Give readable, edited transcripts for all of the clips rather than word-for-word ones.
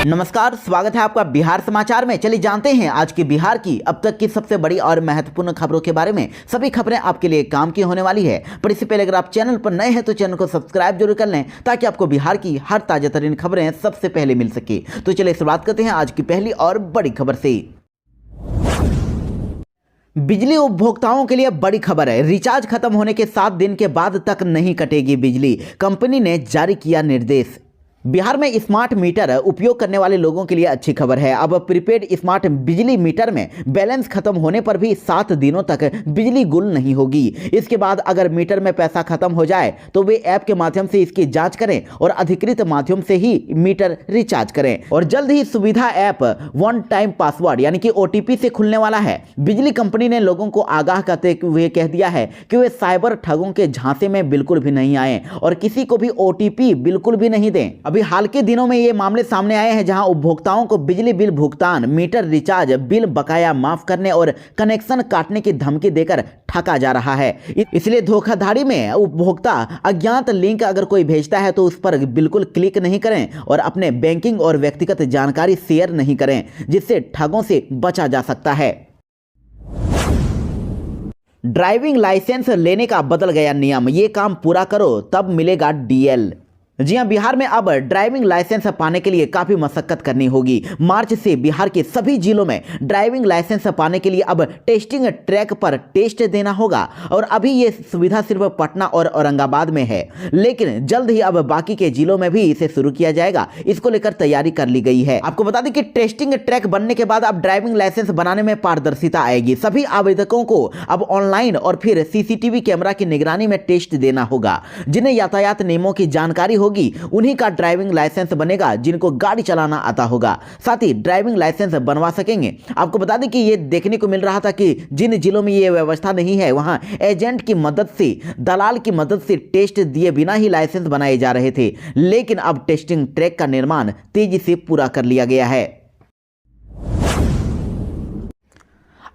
नमस्कार, स्वागत है आपका बिहार समाचार में। चलिए जानते हैं आज की बिहार की अब तक की सबसे बड़ी और महत्वपूर्ण खबरों के बारे में। सभी खबरें आपके लिए काम की होने वाली है, पर इससे पहले अगर आप चैनल पर नए हैं तो चैनल को सब्सक्राइब जरूर कर लें ताकि आपको बिहार की हर ताजा तरीन खबरें सबसे पहले मिल सके। तो चलिए शुरुआत करते हैं आज की पहली और बड़ी खबर से। बिजली उपभोक्ताओं के लिए बड़ी खबर है। रिचार्ज खत्म होने के 7 दिन के बाद तक नहीं कटेगी बिजली, कंपनी ने जारी किया निर्देश। बिहार में स्मार्ट मीटर उपयोग करने वाले लोगों के लिए अच्छी खबर है। अब प्रीपेड स्मार्ट बिजली मीटर में बैलेंस खत्म होने पर भी 7 दिनों तक बिजली गुल नहीं होगी। इसके बाद अगर मीटर में पैसा खत्म हो जाए तो वे ऐप के माध्यम से इसकी जांच करें और अधिकृत माध्यम से ही मीटर रिचार्ज करें। और जल्द ही सुविधा ऐप वन टाइम पासवर्ड यानी कि OTP से खुलने वाला है। बिजली कंपनी ने लोगों को आगाह करते हुए कह दिया है कि वे साइबर ठगों के झांसे में बिल्कुल भी नहीं आए और किसी को भी OTP बिल्कुल भी नहीं दें। अभी हाल के दिनों में ये मामले सामने आए हैं जहां उपभोक्ताओं को बिजली बिल भुगतान, मीटर रिचार्ज, बिल बकाया माफ करने और कनेक्शन काटने की धमकी देकर ठगा जा रहा है। इसलिए धोखाधड़ी में उपभोक्ता अज्ञात लिंक अगर कोई भेजता है तो उस पर बिल्कुल क्लिक नहीं करें और अपने बैंकिंग और व्यक्तिगत जानकारी शेयर नहीं करें, जिससे ठगों से बचा जा सकता है। ड्राइविंग लाइसेंस लेने का बदल गया नियम, ये काम पूरा करो तब मिलेगा DL। जी हां, बिहार में अब ड्राइविंग लाइसेंस पाने के लिए काफी मशक्कत करनी होगी। मार्च से बिहार के सभी जिलों में ड्राइविंग लाइसेंस पाने के लिए अब टेस्टिंग ट्रैक पर टेस्ट देना होगा और अभी ये सुविधा सिर्फ पटना और औरंगाबाद में है, लेकिन जल्द ही अब बाकी के जिलों में भी इसे शुरू किया जाएगा। इसको लेकर तैयारी कर ली गई है। आपको बता दें कि टेस्टिंग ट्रैक बनने के बाद अब ड्राइविंग लाइसेंस बनाने में पारदर्शिता आएगी। सभी आवेदकों को अब ऑनलाइन और फिर CCTV कैमरा की निगरानी में टेस्ट देना होगा। जिन्हें यातायात नियमों की जानकारी होगी उन्हीं का ड्राइविंग लाइसेंस बनेगा, जिनको गाड़ी चलाना आता होगा साथ ही ड्राइविंग लाइसेंस बनवा सकेंगे। आपको बता दें कि ये देखने को मिल रहा था कि जिन जिलों में ये व्यवस्था नहीं है वहां एजेंट की मदद से, दलाल की मदद से टेस्ट दिए बिना ही लाइसेंस बनाए जा रहे थे, लेकिन अब टेस्टिंग ट्रैक का निर्माण तेजी से पूरा कर लिया गया है।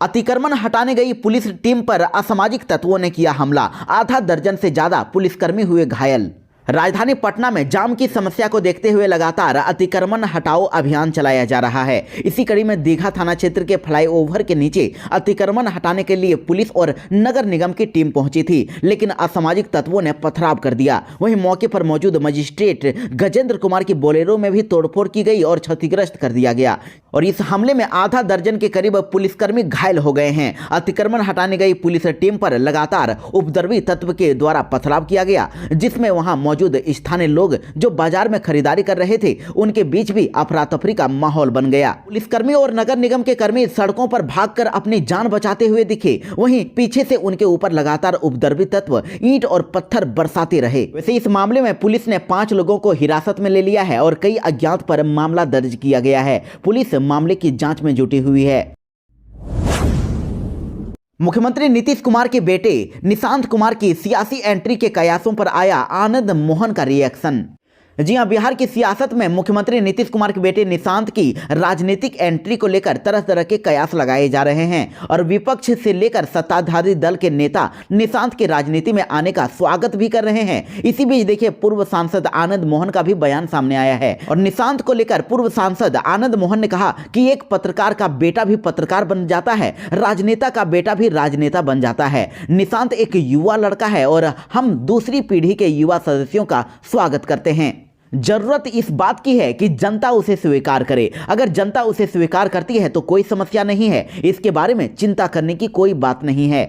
अतिक्रमण हटाने गई पुलिस टीम पर असामाजिक तत्वों ने किया हमला, आधा दर्जन से ज्यादा पुलिसकर्मी हुए घायल। राजधानी पटना में जाम की समस्या को देखते हुए लगातार अतिक्रमण हटाओ अभियान चलाया जा रहा है। इसी कड़ी में दीघा थाना क्षेत्र के फ्लाईओवर के नीचे अतिक्रमण हटाने के लिए पुलिस और नगर निगम की टीम पहुंची थी, लेकिन असामाजिक तत्वों ने पथराव कर दिया। वहीं मौके पर मौजूद मजिस्ट्रेट गजेंद्र कुमार की बोलेरो में भी तोड़फोड़ की गई और क्षतिग्रस्त कर दिया गया और इस हमले में आधा दर्जन के करीब पुलिसकर्मी घायल हो गए हैं। अतिक्रमण हटाने गई पुलिस टीम पर लगातार उपद्रवी तत्व के द्वारा पथराव किया गया, जिसमें वहां मौजूद स्थानीय लोग जो बाजार में खरीदारी कर रहे थे उनके बीच भी अफरा तफरी का माहौल बन गया। पुलिसकर्मी और नगर निगम के कर्मी सड़कों पर भागकर अपनी जान बचाते हुए दिखे, वहीं पीछे से उनके ऊपर लगातार उपद्रवी तत्व ईंट और पत्थर बरसाते रहे। वैसे इस मामले में पुलिस ने 5 लोगों को हिरासत में ले लिया है और कई अज्ञात पर मामला दर्ज किया गया है। पुलिस मामले की जांच में जुटी हुई है। मुख्यमंत्री नीतीश कुमार के बेटे निशांत कुमार की सियासी एंट्री के कयासों पर आया आनंद मोहन का रिएक्शन। जी हां, बिहार की सियासत में मुख्यमंत्री नीतीश कुमार के बेटे निशांत की राजनीतिक एंट्री को लेकर तरह तरह के कयास लगाए जा रहे हैं और विपक्ष से लेकर सत्ताधारी दल के नेता निशांत के राजनीति में आने का स्वागत भी कर रहे हैं। इसी बीच देखिए, पूर्व सांसद आनंद मोहन का भी बयान सामने आया है और निशांत को लेकर पूर्व सांसद आनंद मोहन ने कहा कि एक पत्रकार का बेटा भी पत्रकार बन जाता है, राजनेता का बेटा भी राजनेता बन जाता है। निशांत एक युवा लड़का है और हम दूसरी पीढ़ी के युवा सदस्यों का स्वागत करते हैं। जरूरत इस बात की है कि जनता उसे स्वीकार करे। अगर जनता उसे स्वीकार करती है तो कोई समस्या नहीं है, इसके बारे में चिंता करने की कोई बात नहीं है।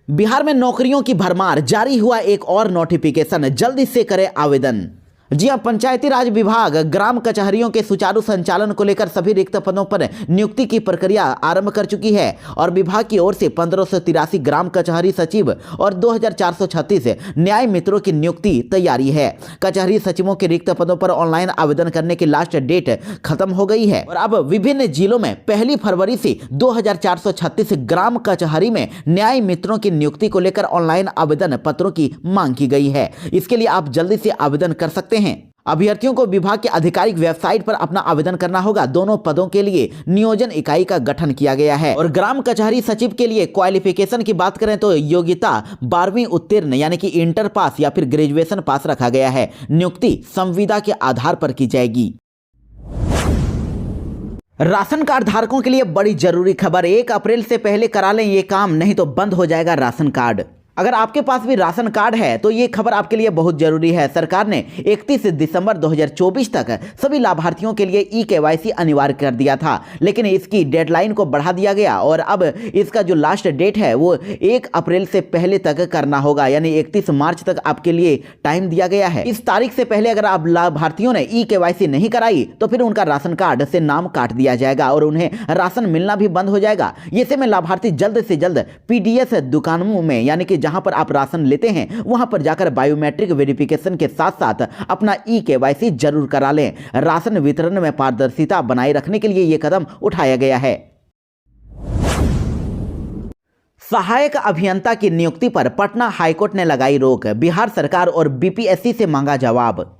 बिहार में नौकरियों की भरमार, जारी हुआ एक और नोटिफिकेशन, जल्दी से करें आवेदन। जी हां, पंचायती राज विभाग ग्राम कचहरियों के सुचारू संचालन को लेकर सभी रिक्त पदों पर नियुक्ति की प्रक्रिया आरंभ कर चुकी है और विभाग की ओर से 1583 ग्राम कचहरी सचिव और 2436 न्याय मित्रों की नियुक्ति तैयारी है। कचहरी सचिवों के रिक्त पदों पर ऑनलाइन आवेदन करने की लास्ट डेट खत्म हो गई है और अब विभिन्न जिलों में 1 फरवरी से 2436 ग्राम कचहरी में न्याय मित्रों की नियुक्ति को लेकर ऑनलाइन आवेदन पत्रों की मांग की गई है। इसके लिए आप जल्दी से आवेदन कर सकते हैं। अभ्यर्थियों को विभाग के आधिकारिक वेबसाइट पर अपना आवेदन करना होगा। दोनों पदों के लिए नियोजन इकाई का गठन किया गया है। और ग्राम कचहरी सचिव के लिए क्वालिफिकेशन की बात करें तो योग्यता 12वीं उत्तीर्ण यानी कि इंटर पास या फिर ग्रेजुएशन पास रखा गया है। नियुक्ति संविदा के आधार पर की जाएगी। राशन कार्ड धारकों के लिए बड़ी जरूरी खबर। 1 अप्रैल से पहले करा लें ये काम, नहीं तो बंद हो जाएगा राशन कार्ड। अगर आपके पास भी राशन कार्ड है तो ये खबर आपके लिए बहुत जरूरी है। सरकार ने 31 दिसंबर 2024 तक सभी लाभार्थियों के लिए ई-केवाईसी अनिवार्य कर दिया था, लेकिन इसकी डेडलाइन को बढ़ा दिया गया और अब इसका जो लास्ट डेट है वो 1 अप्रैल से पहले तक करना होगा, यानी 31 मार्च तक आपके लिए टाइम दिया गया है। इस तारीख से पहले अगर आप लाभार्थियों ने ई-केवाईसी नहीं कराई तो फिर उनका राशन कार्ड से नाम काट दिया जाएगा और उन्हें राशन मिलना भी बंद हो जाएगा। ऐसे में लाभार्थी जल्द से जल्द पीडीएस दुकानों में यानी कि जहां पर आप राशन लेते हैं वहां पर जाकर बायोमेट्रिक वेरिफिकेशन के साथ साथ अपना ई-केवाईसी जरूर करा लें। राशन वितरण में पारदर्शिता बनाए रखने के लिए यह कदम उठाया गया है। सहायक अभियंता की नियुक्ति पर पटना हाईकोर्ट ने लगाई रोक। बिहार सरकार और बीपीएससी से मांगा जवाब।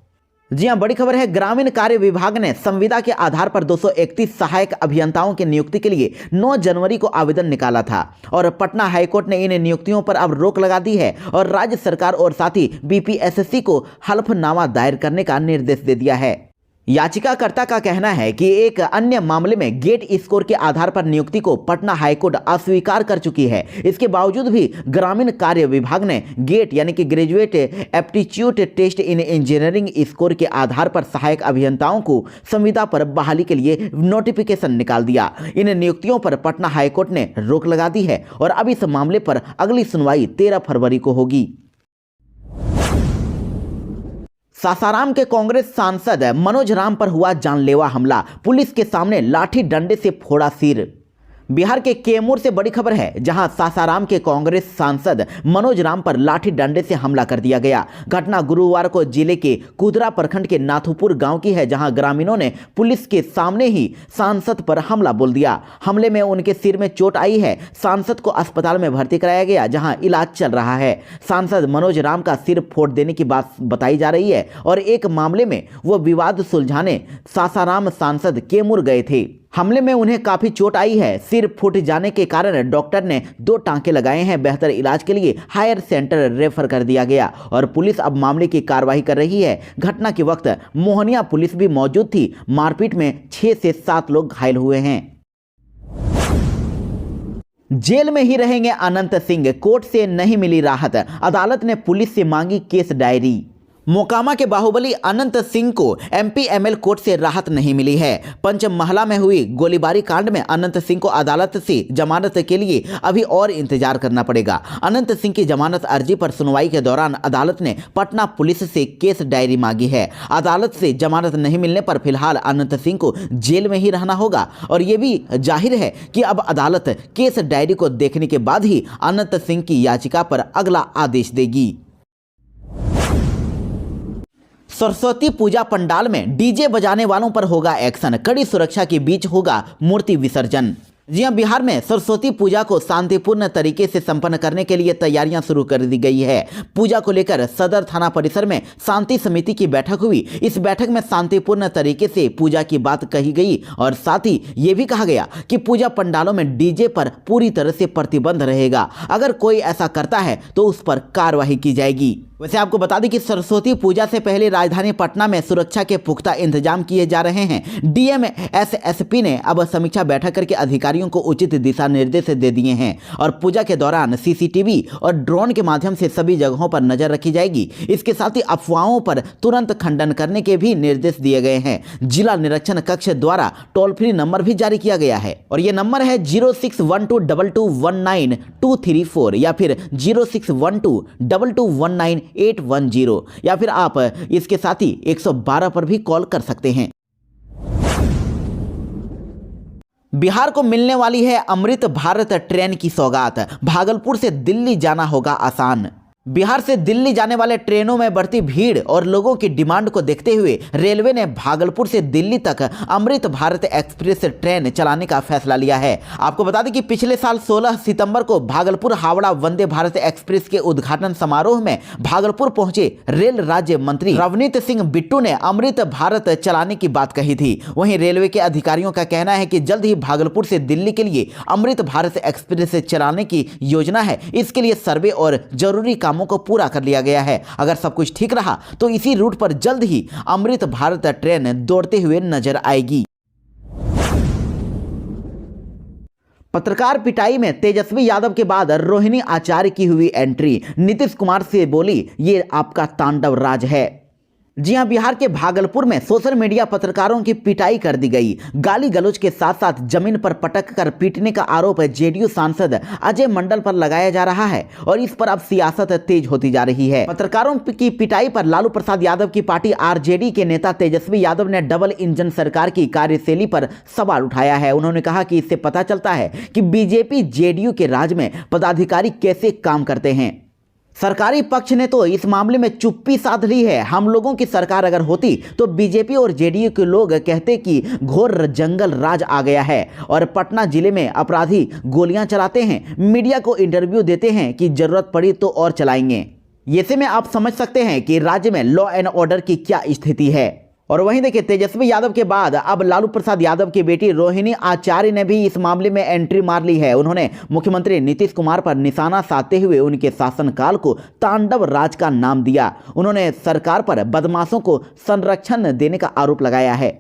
जी हां, बड़ी खबर है। ग्रामीण कार्य विभाग ने संविदा के आधार पर 231 सहायक अभियंताओं की नियुक्ति के लिए 9 जनवरी को आवेदन निकाला था और पटना हाईकोर्ट ने इन नियुक्तियों पर अब रोक लगा दी है और राज्य सरकार और साथ ही बीपीएससी को हलफनामा दायर करने का निर्देश दे दिया है। याचिकाकर्ता का कहना है कि एक अन्य मामले में गेट स्कोर के आधार पर नियुक्ति को पटना हाईकोर्ट अस्वीकार कर चुकी है। इसके बावजूद भी ग्रामीण कार्य विभाग ने गेट यानी कि graduate aptitude test in engineering score के आधार पर सहायक अभियंताओं को संविदा पर बहाली के लिए नोटिफिकेशन निकाल दिया। इन नियुक्तियों पर पटना हाईकोर्ट ने रोक लगा दी है और अब इस मामले पर अगली सुनवाई 13 फरवरी को होगी। सासाराम के कांग्रेस सांसद मनोज राम पर हुआ जानलेवा हमला। पुलिस के सामने लाठी डंडे से फोड़ा सिर। बिहार के कैमूर से बड़ी खबर है, जहां सासाराम के कांग्रेस सांसद मनोज राम पर लाठी डंडे से हमला कर दिया गया। घटना गुरुवार को जिले के कुदरा प्रखंड के नाथुपुर गांव की है, जहां ग्रामीणों ने पुलिस के सामने ही सांसद पर हमला बोल दिया। हमले में उनके सिर में चोट आई है। सांसद को अस्पताल में भर्ती कराया गया, जहां इलाज चल रहा है। सांसद मनोज राम का सिर फोड़ देने की बात बताई जा रही है और एक मामले में वो विवाद सुलझाने सासाराम सांसद कैमूर गए थे। हमले में उन्हें काफी चोट आई है। सिर फूट जाने के कारण डॉक्टर ने 2 टांके लगाए हैं। बेहतर इलाज के लिए हायर सेंटर रेफर कर दिया गया और पुलिस अब मामले की कार्रवाई कर रही है। घटना के वक्त मोहनिया पुलिस भी मौजूद थी। मारपीट में 6 से 7 लोग घायल हुए हैं। जेल में ही रहेंगे अनंत सिंह, कोर्ट से नहीं मिली राहत। अदालत ने पुलिस से मांगी केस डायरी। मोकामा के बाहुबली अनंत सिंह को एमपीएमएल कोर्ट से राहत नहीं मिली है। पंचमहला में हुई गोलीबारी कांड में अनंत सिंह को अदालत से जमानत के लिए अभी और इंतजार करना पड़ेगा। अनंत सिंह की जमानत अर्जी पर सुनवाई के दौरान अदालत ने पटना पुलिस से केस डायरी मांगी है। अदालत से जमानत नहीं मिलने पर फिलहाल अनंत सिंह को जेल में ही रहना होगा और ये भी जाहिर है कि अब अदालत केस डायरी को देखने के बाद ही अनंत सिंह की याचिका पर अगला आदेश देगी। सरस्वती पूजा पंडाल में डीजे बजाने वालों पर होगा एक्शन। कड़ी सुरक्षा के बीच होगा मूर्ति विसर्जन। जी हां, बिहार में सरस्वती पूजा को शांतिपूर्ण तरीके से संपन्न करने के लिए तैयारियां शुरू कर दी गई है। पूजा को लेकर सदर थाना परिसर में शांति समिति की बैठक हुई। इस बैठक में शांतिपूर्ण तरीके से पूजा की बात कही गई और साथ ही ये भी कहा गया कि पूजा पंडालों में डीजे पर पूरी तरह से प्रतिबंध रहेगा। अगर कोई ऐसा करता है तो उस पर कार्रवाई की जाएगी। वैसे आपको बता दें कि सरस्वती पूजा से पहले राजधानी पटना में सुरक्षा के पुख्ता इंतजाम किए जा रहे हैं। डीएम एसएसपी ने अब समीक्षा बैठक करके अधिकारियों को उचित दिशा निर्देश दे दिए हैं और पूजा के दौरान सीसीटीवी और ड्रोन के माध्यम से सभी जगहों पर नजर रखी जाएगी। इसके साथ ही अफवाहों पर तुरंत खंडन करने के भी निर्देश दिए गए हैं। जिला निरीक्षण कक्ष द्वारा टोल फ्री नंबर भी जारी किया गया है और ये नंबर है 0612219234 या फिर 0612219810 या फिर आप इसके साथ ही 112 पर भी कॉल कर सकते हैं। बिहार को मिलने वाली है अमृत भारत ट्रेन की सौगात। भागलपुर से दिल्ली जाना होगा आसान। बिहार से दिल्ली जाने वाले ट्रेनों में बढ़ती भीड़ और लोगों की डिमांड को देखते हुए रेलवे ने भागलपुर से दिल्ली तक अमृत भारत एक्सप्रेस ट्रेन चलाने का फैसला लिया है। आपको बता दें कि पिछले साल 16 सितंबर को भागलपुर हावड़ा वंदे भारत एक्सप्रेस के उद्घाटन समारोह में भागलपुर पहुंचे रेल राज्य मंत्री रवनीत सिंह बिट्टू ने अमृत भारत चलाने की बात कही थी। वहीं रेलवे के अधिकारियों का कहना है कि जल्द ही भागलपुर से दिल्ली के लिए अमृत भारत एक्सप्रेस चलाने की योजना है। इसके लिए सर्वे और जरूरी कामों को पूरा कर लिया गया है। अगर सब कुछ ठीक रहा तो इसी रूट पर जल्द ही अमृत भारत ट्रेन दौड़ते हुए नजर आएगी। पत्रकार पिटाई में तेजस्वी यादव के बाद रोहिणी आचार्य की हुई एंट्री। नीतीश कुमार से बोली, ये आपका तांडव राज है। जी हां, बिहार के भागलपुर में सोशल मीडिया पत्रकारों की पिटाई कर दी गई। गाली गलौज के साथ साथ जमीन पर पटक कर पीटने का आरोप जेडीयू सांसद अजय मंडल पर लगाया जा रहा है और इस पर अब सियासत तेज होती जा रही है। पत्रकारों की पिटाई पर लालू प्रसाद यादव की पार्टी आरजेडी के नेता तेजस्वी यादव ने डबल इंजन सरकार की कार्यशैली पर सवाल उठाया है। उन्होंने कहा कि इससे पता चलता है कि बीजेपी जेडीयू के राज में पदाधिकारी कैसे काम करते हैं। सरकारी पक्ष ने तो इस मामले में चुप्पी साध ली है। हम लोगों की सरकार अगर होती तो बीजेपी और जेडीयू के लोग कहते कि घोर जंगल राज आ गया है और पटना जिले में अपराधी गोलियां चलाते हैं, मीडिया को इंटरव्यू देते हैं कि जरूरत पड़ी तो और चलाएंगे। ऐसे में आप समझ सकते हैं कि राज्य में लॉ एंड ऑर्डर की क्या स्थिति है। और वहीं देखिए, तेजस्वी यादव के बाद अब लालू प्रसाद यादव की बेटी रोहिणी आचार्य ने भी इस मामले में एंट्री मार ली है। उन्होंने मुख्यमंत्री नीतीश कुमार पर निशाना साधते हुए उनके शासनकाल को तांडव राज का नाम दिया। उन्होंने सरकार पर बदमाशों को संरक्षण देने का आरोप लगाया है।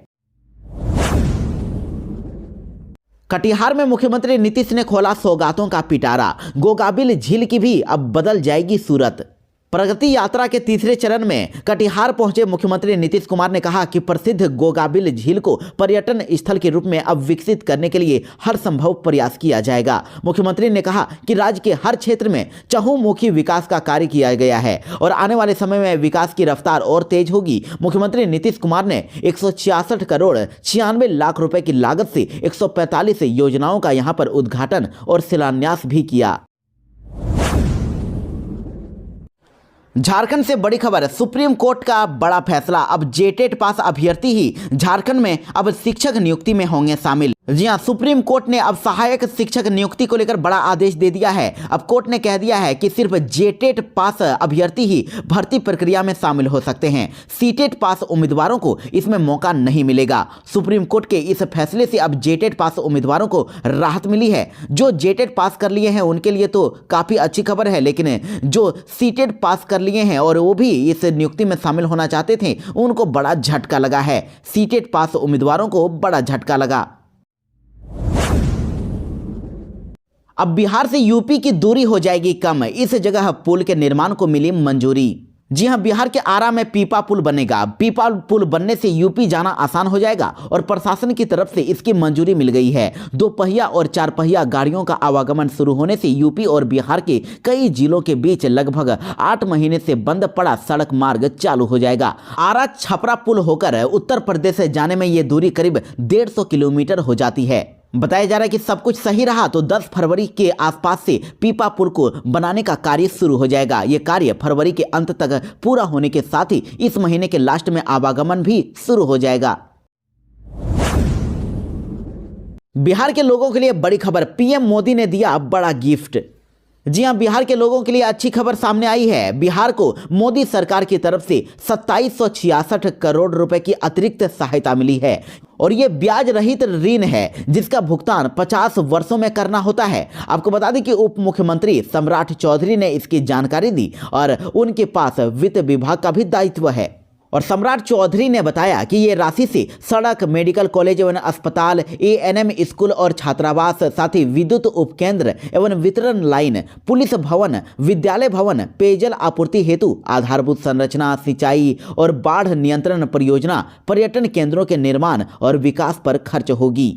कटिहार में मुख्यमंत्री नीतीश ने खोला सौगातों का पिटारा। गोगाबिल झील की भी अब बदल जाएगी सूरत। प्रगति यात्रा के तीसरे चरण में कटिहार पहुंचे मुख्यमंत्री नीतीश कुमार ने कहा कि प्रसिद्ध गोगाबिल झील को पर्यटन स्थल के रूप में अब विकसित करने के लिए हर संभव प्रयास किया जाएगा। मुख्यमंत्री ने कहा कि राज्य के हर क्षेत्र में चहुमुखी विकास का कार्य किया गया है और आने वाले समय में विकास की रफ्तार और तेज होगी। मुख्यमंत्री नीतीश कुमार ने 166 करोड़ 96 लाख रुपए की लागत से 145 योजनाओं का यहां पर उद्घाटन और शिलान्यास भी किया। झारखंड से बड़ी खबर, सुप्रीम कोर्ट का बड़ा फैसला। अब जेटेट पास अभ्यर्थी ही झारखंड में अब शिक्षक नियुक्ति में होंगे शामिल। जी हां, सुप्रीम कोर्ट ने अब सहायक शिक्षक नियुक्ति को लेकर बड़ा आदेश दे दिया है। अब कोर्ट ने कह दिया है कि सिर्फ जेटेट पास अभ्यर्थी ही भर्ती प्रक्रिया में शामिल हो सकते हैं। सीटेट पास उम्मीदवारों को इसमें मौका नहीं मिलेगा। सुप्रीम कोर्ट के इस फैसले से अब जेटेट पास उम्मीदवारों को राहत मिली है। जो जेटेट पास कर लिए हैं उनके लिए तो काफी अच्छी खबर है, लेकिन जो सीटेट पास कर लिए हैं और वो भी इस नियुक्ति में शामिल होना चाहते थे, उनको बड़ा झटका लगा है। सीटेट पास उम्मीदवारों को बड़ा झटका लगा। अब बिहार से यूपी की दूरी हो जाएगी कम। इस जगह पुल के निर्माण को मिली मंजूरी। जी हां, बिहार के आरा में पीपा पुल बनेगा। पीपा पुल बनने से यूपी जाना आसान हो जाएगा और प्रशासन की तरफ से इसकी मंजूरी मिल गई है। 2 पहिया और 4 पहिया गाड़ियों का आवागमन शुरू होने से यूपी और बिहार के कई जिलों के बीच लगभग 8 महीने से बंद पड़ा सड़क मार्ग चालू हो जाएगा। आरा छपरा पुल होकर उत्तर प्रदेश से जाने में ये दूरी करीब 150 किलोमीटर हो जाती है। बताया जा रहा है कि सब कुछ सही रहा तो 10 फरवरी के आसपास से पीपा पुल को बनाने का कार्य शुरू हो जाएगा। ये कार्य फरवरी के अंत तक पूरा होने के साथ ही इस महीने के लास्ट में आवागमन भी शुरू हो जाएगा। बिहार के लोगों के लिए बड़ी खबर, पीएम मोदी ने दिया बड़ा गिफ्ट। जी हां, बिहार के लोगों के लिए अच्छी खबर सामने आई है। बिहार को मोदी सरकार की तरफ से 2766 करोड़ रुपए की अतिरिक्त सहायता मिली है और यह ब्याज रहित ऋण है जिसका भुगतान 50 वर्षों में करना होता है। आपको बता दें कि उप मुख्यमंत्री सम्राट चौधरी ने इसकी जानकारी दी और उनके पास वित्त विभाग का भी दायित्व है। और सम्राट चौधरी ने बताया कि ये राशि से सड़क, मेडिकल कॉलेज एवं अस्पताल, एएनएम स्कूल और छात्रावास, साथ ही विद्युत उपकेंद्र एवं वितरण लाइन, पुलिस भवन, विद्यालय भवन, पेयजल आपूर्ति हेतु आधारभूत संरचना, सिंचाई और बाढ़ नियंत्रण परियोजना, पर्यटन केंद्रों के निर्माण और विकास पर खर्च होगी।